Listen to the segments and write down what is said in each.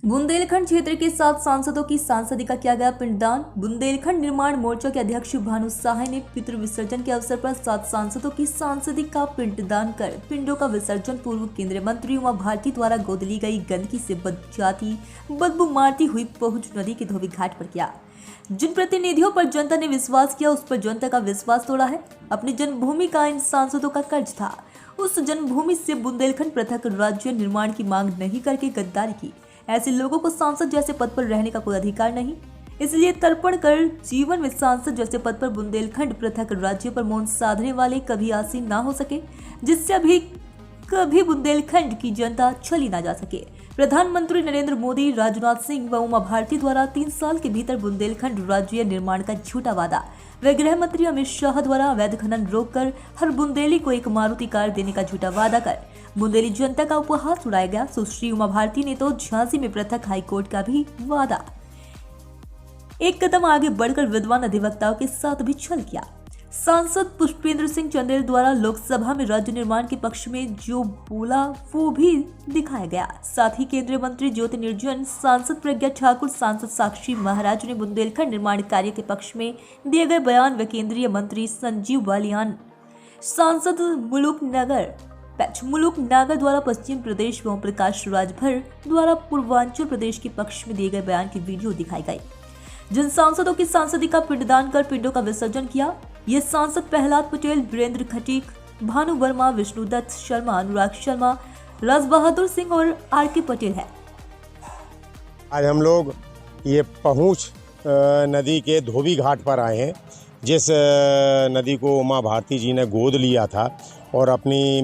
बुंदेलखंड क्षेत्र के 7 सांसदों की सांसदी का किया गया पिंडदान। बुंदेलखंड निर्माण मोर्चा के अध्यक्ष भानु साहे ने पितृ विसर्जन के अवसर पर 7 सांसदों की सांसदी का पिंडदान कर पिंडों का विसर्जन पूर्व केंद्रीय मंत्री उमा भारती द्वारा गोद ली गई गंदगी से बदबू मारती हुई पहुंच नदी के धोबी घाट पर किया। जिन प्रतिनिधियों पर जनता ने विश्वास किया, उस पर जनता का विश्वास तोड़ा है। अपनी जन्मभूमि का इन सांसदों का कर्ज था। उस जन्मभूमि से बुंदेलखंड पृथक राज्य निर्माण की मांग नहीं करके गद्दारी की। ऐसे लोगों को सांसद जैसे पद पर रहने का कोई अधिकार नहीं। इसलिए तर्पण कर जीवन में सांसद जैसे पद पर बुंदेलखंड पृथक राज्य पर मौन साधने वाले कभी आसीन ना हो सके, जिससे अभी कभी बुंदेलखंड की जनता छली ना जा सके। प्रधानमंत्री नरेंद्र मोदी, राजनाथ सिंह व उमा भारती द्वारा 3 साल के भीतर बुंदेलखंड राज्य निर्माण का झूठा वादा व गृह मंत्री अमित शाह द्वारा अवैध खनन रोककर हर बुंदेली को एक मारुति कार देने का झूठा वादा कर बुंदेली जनता का उपहास उड़ाया गया। सुश्री उमा भारती ने तो झांसी में पृथक हाईकोर्ट का भी वादा एक कदम आगे बढ़कर विद्वान अधिवक्ताओं के साथ भी छल किया। सांसद पुष्पेंद्र सिंह चंदेल द्वारा लोकसभा में राज्य निर्माण के पक्ष में जो बोला वो भी दिखाया गया। साथ ही केंद्रीय मंत्री ज्योति निर्जन, सांसद प्रज्ञा ठाकुर, सांसद साक्षी महाराज ने बुंदेलखंड निर्माण कार्य के पक्ष में दिए गए बयान व केंद्रीय मंत्री संजीव बालियान, सांसद मुलुक नागर द्वारा पश्चिम प्रदेश व प्रकाश राजभर द्वारा पूर्वांचल प्रदेश के पक्ष में दिए गए बयान की वीडियो दिखाई गई। जिन सांसदों की सांसदी का पिंडदान कर पिंडों का विसर्जन किया, ये सांसद प्रहलाद पटेल, वीरेंद्र खटीक, भानु वर्मा, विष्णुदत्त शर्मा, अनुराग शर्मा, राज बहादुर सिंह और आर.के. पटेल है। आज हम लोग ये पहुंच नदी के धोबी घाट पर आए हैं, जिस नदी को उमा भारती जी ने गोद लिया था और अपनी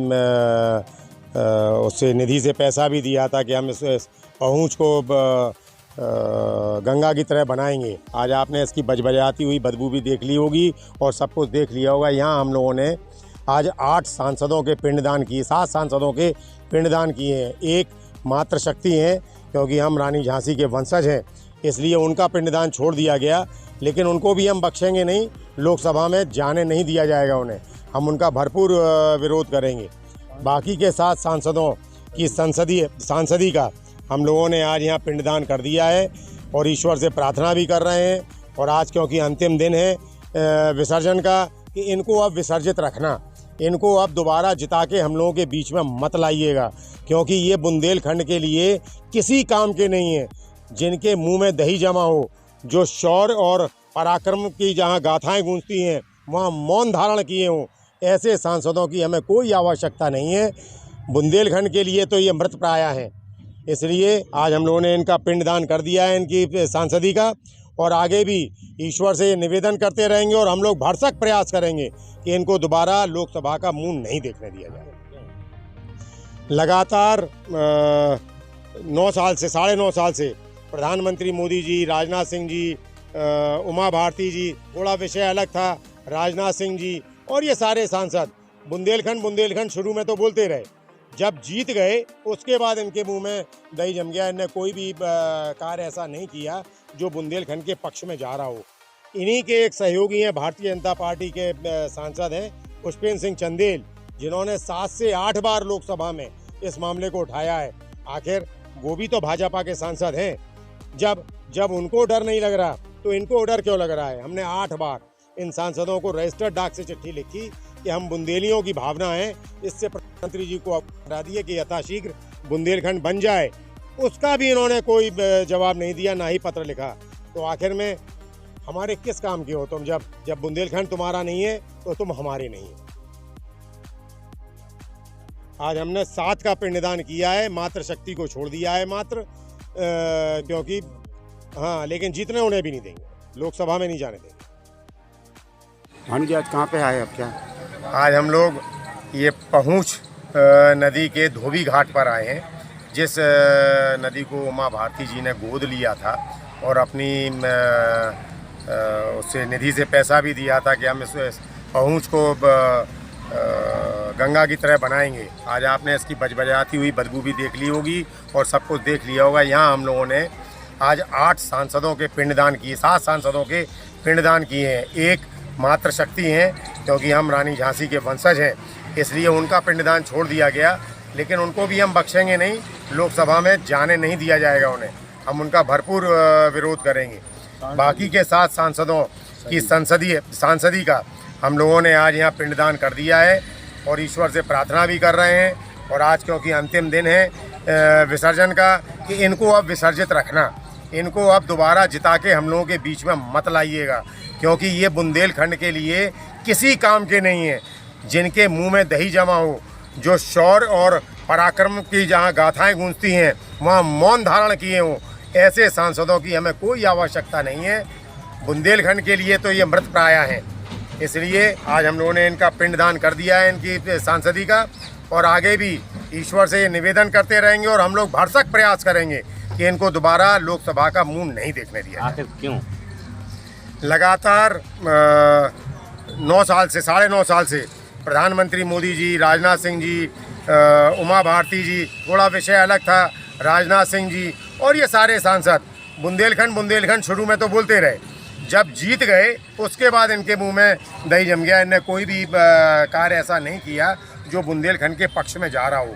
उससे निधि से पैसा भी दिया था कि हम इस पहुंच को गंगा की तरह बनाएंगे। आज आपने इसकी बजबजाती हुई बदबू भी देख ली होगी और सब कुछ देख लिया होगा। यहाँ हम लोगों ने आज 8 सांसदों के पिंडदान किए, 7 सांसदों के पिंडदान किए हैं। एक मात्र शक्ति हैं, क्योंकि हम रानी झांसी के वंशज हैं, इसलिए उनका पिंडदान छोड़ दिया गया, लेकिन उनको भी हम बख्शेंगे नहीं। लोकसभा में जाने नहीं दिया जाएगा उन्हें, हम उनका भरपूर विरोध करेंगे। बाकी के 7 सांसदों की सांसदी का हम लोगों ने आज यहाँ पिंडदान कर दिया है और ईश्वर से प्रार्थना भी कर रहे हैं। और आज क्योंकि अंतिम दिन है विसर्जन का, कि इनको अब विसर्जित रखना, इनको अब दोबारा जिता के हम लोगों के बीच में मत लाइएगा, क्योंकि ये बुंदेलखंड के लिए किसी काम के नहीं है। जिनके मुंह में दही जमा हो, जो शौर्य और पराक्रम की जहाँ गाथाएं गूंजती हैं वहाँ मौन धारण किए हों, ऐसे सांसदों की हमें कोई आवश्यकता नहीं है। बुंदेलखंड के लिए तो ये मृत प्राय हैं, इसलिए आज हम लोगों ने इनका पिंडदान कर दिया है, इनकी सांसदी का। और आगे भी ईश्वर से निवेदन करते रहेंगे और हम लोग भरसक प्रयास करेंगे कि इनको दोबारा लोकसभा का मुंह नहीं देखने दिया जाए। लगातार 9 साल से, 9.5 साल से प्रधानमंत्री मोदी जी, राजनाथ सिंह जी, उमा भारती जी, थोड़ा विषय अलग था, राजनाथ सिंह जी और ये सारे सांसद बुंदेलखंड शुरू में तो बोलते रहे। जब जीत गए उसके बाद इनके मुंह में दही जम गया। इनने कोई भी कार्य ऐसा नहीं किया जो बुंदेलखंड के पक्ष में जा रहा हो। इन्हीं के एक सहयोगी हैं, भारतीय जनता पार्टी के सांसद हैं पुष्पेंद्र सिंह चंदेल, जिन्होंने 7 से 8 बार लोकसभा में इस मामले को उठाया है। आखिर वो भी तो भाजपा के सांसद हैं। जब उनको डर नहीं लग रहा तो इनको डर क्यों लग रहा है? हमने 8 बार इन सांसदों को रजिस्टर्ड डाक से चिट्ठी लिखी कि हम बुंदेलियों की भावना है, इससे प्रधानमंत्री जी को बता दिए कि यथाशीघ्र बुंदेलखंड बन जाए। उसका भी इन्होंने कोई जवाब नहीं दिया, ना ही पत्र लिखा। तो आखिर में हमारे किस काम के हो तुम? जब बुंदेलखंड तुम्हारा नहीं है तो तुम हमारे नहीं है। आज हमने 7 का पिंडदान किया है, मात्र शक्ति को छोड़ दिया है मात्र, क्योंकि हाँ, लेकिन जीतने उन्हें भी नहीं देंगे, लोकसभा में नहीं जाने देंगे। भानु जी आज कहाँ पे आए अब क्या? आज हम लोग ये पहुंच नदी के धोबी घाट पर आए हैं, जिस नदी को उमा भारती जी ने गोद लिया था और अपनी उससे निधि से पैसा भी दिया था कि हम इस पहुंच को गंगा की तरह बनाएंगे। आज आपने इसकी बजबजाती हुई बदबू भी देख ली होगी और सब कुछ देख लिया होगा। यहाँ हम लोगों ने आज 8 सांसदों के पिंडदान किए, 7 सांसदों के पिंडदान किए हैं। एक मात्र शक्ति हैं, क्योंकि हम रानी झांसी के वंशज हैं, इसलिए उनका पिंडदान छोड़ दिया गया, लेकिन उनको भी हम बख्शेंगे नहीं। लोकसभा में जाने नहीं दिया जाएगा उन्हें, हम उनका भरपूर विरोध करेंगे। बाकी के 7 सांसदों की सांसदी का हम लोगों ने आज यहाँ पिंडदान कर दिया है और ईश्वर से प्रार्थना भी कर रहे हैं। और आज क्योंकि अंतिम दिन है विसर्जन का, कि इनको अब विसर्जित रखना, इनको अब दोबारा जिता के हम लोगों के बीच में मत लाइएगा, क्योंकि ये बुंदेलखंड के लिए किसी काम के नहीं है। जिनके मुंह में दही जमा हो, जो शौर्य और पराक्रम की जहाँ गाथाएं गूंजती हैं वहाँ मौन धारण किए हों, ऐसे सांसदों की हमें कोई आवश्यकता नहीं है। बुंदेलखंड के लिए तो ये मृत प्राय हैं। इसलिए आज हम लोगों ने इनका पिंडदान कर दिया है, इनकी सांसदी का, और आगे भी ईश्वर से ये निवेदन करते रहेंगे और हम लोग भरसक प्रयास करेंगे कि इनको दोबारा लोकसभा का मुंह नहीं देखने दिया। आखिर क्यों? लगातार 9 साल से, 9.5 साल से प्रधानमंत्री मोदी जी, राजनाथ सिंह जी, उमा भारती जी, थोड़ा विषय अलग था, राजनाथ सिंह जी और ये सारे सांसद बुंदेलखंड शुरू में तो बोलते रहे। जब जीत गए उसके बाद इनके मुंह में दही जम गया। इनने कोई भी कार्य ऐसा नहीं किया जो बुंदेलखंड के पक्ष में जा रहा हो।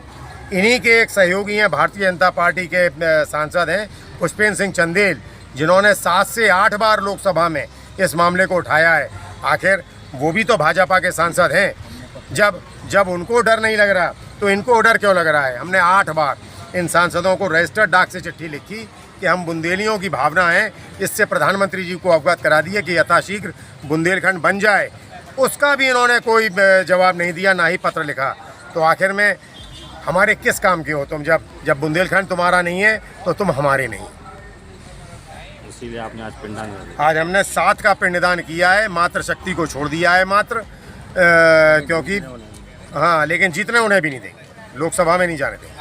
इन्हीं के एक सहयोगी हैं, भारतीय जनता पार्टी के सांसद हैं पुष्पेंद्र सिंह चंदेल, जिन्होंने 7 से 8 बार लोकसभा में इस मामले को उठाया है। आखिर वो भी तो भाजपा के सांसद हैं। जब उनको डर नहीं लग रहा तो इनको डर क्यों लग रहा है? हमने 8 बार इन सांसदों को रजिस्टर्ड डाक से चिट्ठी लिखी कि हम बुंदेलियों की भावना है, इससे प्रधानमंत्री जी को अवगत करा दिए कि यथाशीघ्र बुंदेलखंड बन जाए। उसका भी इन्होंने कोई जवाब नहीं दिया, ना ही पत्र लिखा। तो आखिर में हमारे किस काम के हो तुम? जब बुंदेलखंड तुम्हारा नहीं है तो तुम हमारे नहीं। इसीलिए आपने आज पिंडदान किया। आज हमने 7 का पिंडदान किया है, मात्र शक्ति को छोड़ दिया है मात्र, क्योंकि हाँ, लेकिन जीतने उन्हें भी नहीं देंगे, लोकसभा में नहीं जाने देंगे।